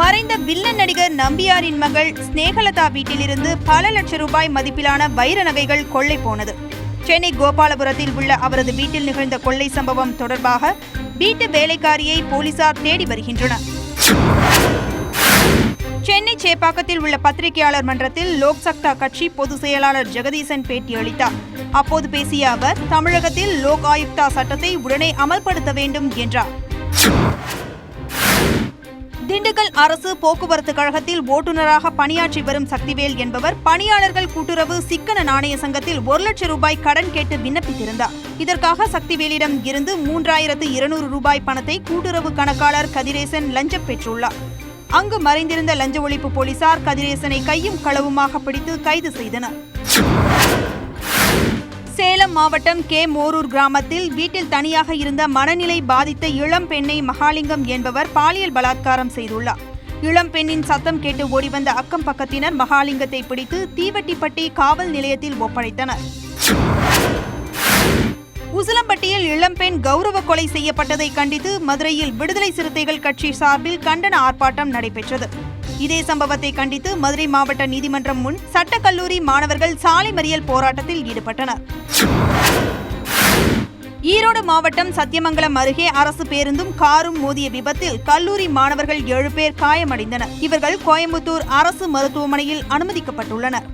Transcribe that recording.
மறைந்த வில்லன் நடிகர் நம்பியாரின் மகள் ஸ்நேகலதா வீட்டிலிருந்து பல லட்சம் ரூபாய் மதிப்பிலான வைர நகைகள் கொள்ளை போனது. சென்னை கோபாலபுரத்தில் உள்ள அவரது வீட்டில் நிகழ்ந்த கொள்ளை சம்பவம் தொடர்பாக வீட்டு வேலைக்காரியை போலீசார் தேடி வருகின்றனர். சென்னை சேப்பாக்கத்தில் உள்ள பத்திரிகையாளர் மன்றத்தில் லோக் சக்தா கட்சி பொதுச் செயலாளர் ஜெகதீசன் பேட்டியளித்தார். அப்போது பேசிய அவர், தமிழகத்தில் லோக் ஆயுக்தா சட்டத்தை உடனே அமல்படுத்த வேண்டும் என்றார். திண்டுக்கல் அரசு போக்குவரத்து கழகத்தில் ஓட்டுநராக பணியாற்றி வரும் சக்திவேல் என்பவர் பணியாளர்கள் கூட்டுறவு சிக்கன நாணய சங்கத்தில் 1 லட்சம் ரூபாய் கடன் கேட்டு விண்ணப்பித்திருந்தார். இதற்காக சக்திவேலிடம் இருந்து 3200 ரூபாய் பணத்தை கூட்டுறவு கணக்காளர் கதிரேசன் லஞ்சம் பெற்றுள்ளார். அங்கு மறைந்திருந்த லஞ்ச ஒழிப்பு போலீசார் கதிரேசனை கையும் களவுமாக பிடித்து கைது செய்தனர். சேலம் மாவட்டம் கே மோரூர் கிராமத்தில் வீட்டில் தனியாக இருந்த மனநிலை பாதித்த இளம் பெண்ணை மகாலிங்கம் என்பவர் பாலியல் பலாத்காரம் செய்துள்ளார். இளம் பெண்ணின் சத்தம் கேட்டு ஓடிவந்த அக்கம் பக்கத்தினர் மகாலிங்கத்தை பிடித்து தீவட்டிப்பட்டி காவல் நிலையத்தில் ஒப்படைத்தனர். உசிலம்பட்டியில் இளம்பெண் கௌரவ கொலை செய்யப்பட்டதை கண்டித்து மதுரையில் விடுதலை சிறுத்தைகள் கட்சி சார்பில் கண்டன ஆர்ப்பாட்டம் நடைபெற்றது. இதே சம்பவத்தை கண்டித்து மதுரை மாவட்ட நீதிமன்றம் முன் சட்டக்கல்லூரி மாணவர்கள் சாலை மறியல் போராட்டத்தில் ஈடுபட்டனர். ஈரோடு மாவட்டம் சத்தியமங்கலம் அருகே அரசு பேருந்தும் காரும் மோதிய விபத்தில் கல்லூரி மாணவர்கள் 7 பேர் காயமடைந்தனர். இவர்கள் கோயம்புத்தூர் அரசு மருத்துவமனையில் அனுமதிக்கப்பட்டுள்ளனர்.